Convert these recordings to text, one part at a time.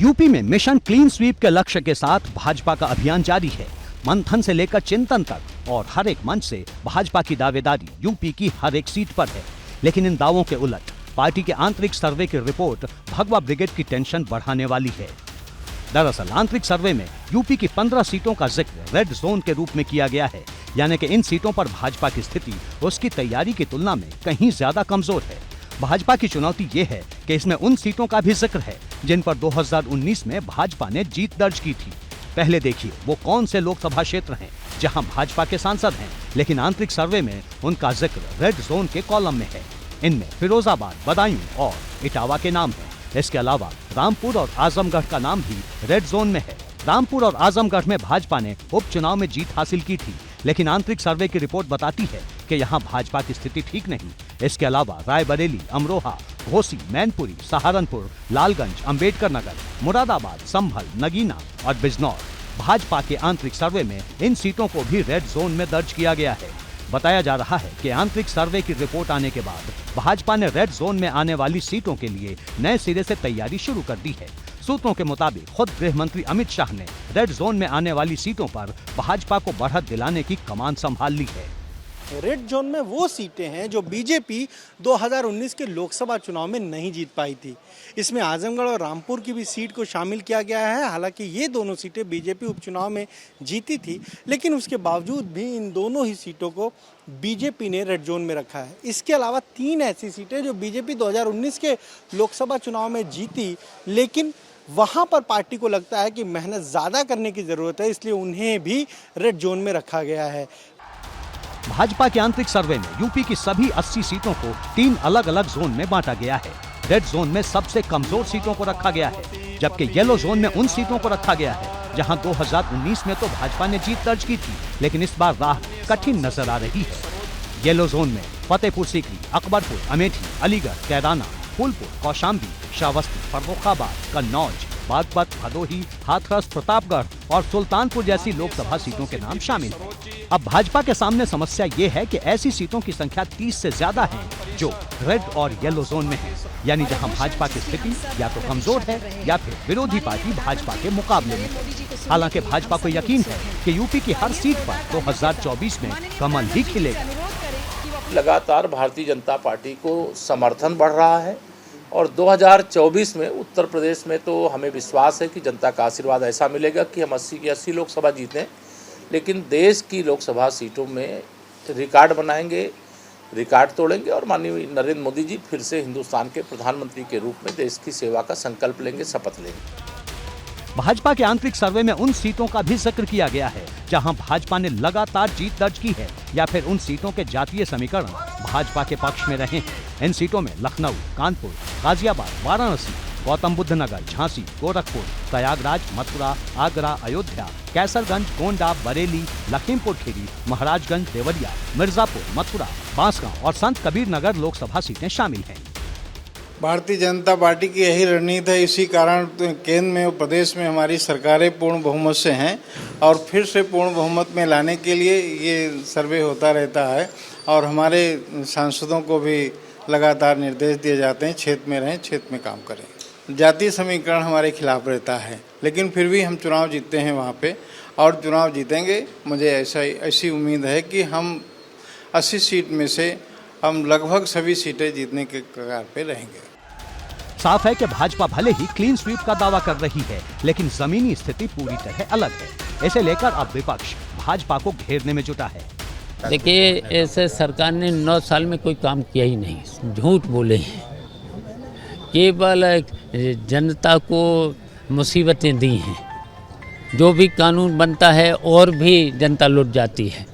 UP में mission clean sweep के लक्ष्य के साथ भाजपा का अभियान जारी है। मंथन से लेकर चिंतन तक और हर एक मंच से भाजपा की दावेदारी यूपी की हर एक सीट पर है। लेकिन इन दावों के उलट पार्टी के आंतरिक सर्वे की रिपोर्ट भगवा ब्रिगेड की टेंशन बढ़ाने वाली है। दरअसल आंतरिक सर्वे में यूपी की 15 सीटों का जिक्र रेड जोन के रूप में किया गया है, यानी कि इन सीटों पर भाजपा की स्थिति उसकी तैयारी की तुलना में कहीं ज्यादा कमजोर है। भाजपा की चुनौती ये है कि इसमें उन सीटों का भी जिक्र है जिन पर 2019 में भाजपा ने जीत दर्ज की थी। पहले देखिए वो कौन से लोकसभा क्षेत्र हैं जहां भाजपा के सांसद हैं, लेकिन आंतरिक सर्वे में उनका जिक्र रेड जोन के कॉलम में है। इनमें फिरोजाबाद, बदायूं और इटावा के नाम हैं। इसके अलावा रामपुर और आजमगढ़ का नाम भी रेड जोन में है। रामपुर और आजमगढ़ में भाजपा ने उपचुनाव में जीत हासिल की थी, लेकिन आंतरिक सर्वे की रिपोर्ट बताती है कि यहाँ भाजपा की स्थिति ठीक नहीं। इसके अलावा रायबरेली, अमरोहा, घोसी, मैनपुरी, सहारनपुर, लालगंज, अंबेडकर नगर, मुरादाबाद, संभल, नगीना और बिजनौर भाजपा के आंतरिक सर्वे में इन सीटों को भी रेड जोन में दर्ज किया गया है। बताया जा रहा है कि आंतरिक सर्वे की रिपोर्ट आने के बाद भाजपा ने रेड जोन में आने वाली सीटों के लिए नए सिरे से तैयारी शुरू कर दी है। सूत्रों के मुताबिक खुद गृह मंत्री अमित शाह ने रेड जोन में आने वाली सीटों पर भाजपा को बढ़त दिलाने की कमान संभाल ली है। रेड जोन में वो सीटें हैं जो बीजेपी 2019 के लोकसभा चुनाव में नहीं जीत पाई थी। इसमें आजमगढ़ और रामपुर की भी सीट को शामिल किया गया है। हालांकि ये दोनों सीटें बीजेपी उपचुनाव में जीती थी, लेकिन उसके बावजूद भी इन दोनों ही सीटों को बीजेपी ने रेड जोन में रखा है। इसके अलावा 3 ऐसी सीटें जो बीजेपी 2019 के लोकसभा चुनाव में जीती, लेकिन वहाँ पर पार्टी को लगता है कि मेहनत ज़्यादा करने की ज़रूरत है, इसलिए उन्हें भी रेड जोन में रखा गया है। भाजपा के आंतरिक सर्वे में यूपी की सभी 80 सीटों को 3 अलग अलग जोन में बांटा गया है। रेड जोन में सबसे कमजोर सीटों को रखा गया है, जबकि येलो जोन में उन सीटों को रखा गया है जहां 2019 में तो भाजपा ने जीत दर्ज की थी, लेकिन इस बार राह कठिन नजर आ रही है। येलो जोन में फतेहपुर सीकरी, अकबरपुर, अमेठी, अलीगढ़, कैराना, फूलपुर, कौशाम्बी, श्रावस्ती, फर्रुखाबाद, कन्नौज, बागपत, भदोही, हाथरस, प्रतापगढ़ और सुल्तानपुर जैसी लोकसभा सीटों के नाम शामिल हैं। अब भाजपा के सामने समस्या ये है कि ऐसी सीटों की संख्या 30 से ज्यादा है जो रेड और येलो जोन में है, यानी जहां भाजपा की स्थिति या तो कमजोर है या फिर विरोधी पार्टी भाजपा के मुकाबले में है। हालांकि भाजपा को यकीन है कि यूपी की हर सीट पर 2024 में कमल ही खिलेगा। लगातार भारतीय जनता पार्टी को समर्थन बढ़ रहा है और 2024 में उत्तर प्रदेश में तो हमें विश्वास है कि जनता का आशीर्वाद ऐसा मिलेगा कि हम 80 की 80 लोकसभा जीतें, लेकिन देश की लोकसभा सीटों में रिकॉर्ड बनाएंगे, रिकॉर्ड तोड़ेंगे और माननीय नरेंद्र मोदी जी फिर से हिंदुस्तान के प्रधानमंत्री के रूप में देश की सेवा का संकल्प लेंगे, शपथ लेंगे। भाजपा के आंतरिक सर्वे में उन सीटों का भी जिक्र किया गया है जहां भाजपा ने लगातार जीत दर्ज की है, या फिर उन सीटों के जातीय समीकरण भाजपा के पक्ष में रहे हैं। इन सीटों में लखनऊ, कानपुर, गाजियाबाद, वाराणसी, गौतम बुद्ध नगर, झांसी, गोरखपुर, प्रयागराज, मथुरा, आगरा, अयोध्या, कैसरगंज, गोंडा, बरेली, लखीमपुर खीरी, महाराजगंज, देवरिया, मिर्जापुर, मथुरा, बांसगांव और संत कबीर नगर लोकसभा सीटें शामिल हैं। भारतीय जनता पार्टी की यही रणनीति है। इसी कारण केंद्र में और प्रदेश में हमारी सरकारें पूर्ण बहुमत से हैं और फिर से पूर्ण बहुमत में लाने के लिए ये सर्वे होता रहता है और हमारे सांसदों को भी लगातार निर्देश दिए जाते हैं क्षेत्र में रहें, क्षेत्र में काम करें। जातीय समीकरण हमारे खिलाफ रहता है, लेकिन फिर भी हम चुनाव जीतते हैं वहाँ पे और चुनाव जीतेंगे। मुझे ऐसी उम्मीद है कि हम 80 सीट में से हम लगभग सभी सीटें जीतने के कगार पे रहेंगे। साफ है कि भाजपा भले ही क्लीन स्वीप का दावा कर रही है, लेकिन जमीनी स्थिति पूरी तरह अलग है। इसे लेकर अब विपक्ष भाजपा को घेरने में जुटा है। देखिए, ऐसे सरकार ने 9 साल में कोई काम किया ही नहीं, झूठ बोले हैं, केवल जनता को मुसीबतें दी हैं। जो भी कानून बनता है और भी जनता लुट जाती है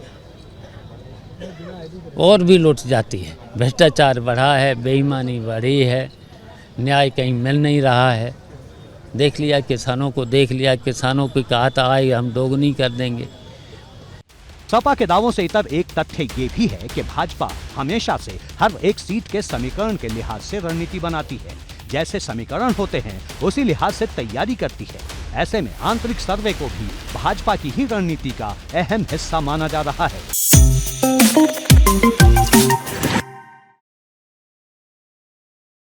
और भी लुट जाती है। भ्रष्टाचार बढ़ा है, बेईमानी बढ़ी है, न्याय कहीं मिल नहीं रहा है। देख लिया किसानों को, देख लिया किसानों को कहा था आए हम दोगुनी कर देंगे। सपा के दावों से इतर एक तथ्य ये भी है कि भाजपा हमेशा से हर एक सीट के समीकरण के लिहाज से रणनीति बनाती है। जैसे समीकरण होते हैं उसी लिहाज से तैयारी करती है। ऐसे में आंतरिक सर्वे को भी भाजपा की ही रणनीति का अहम हिस्सा माना जा रहा है।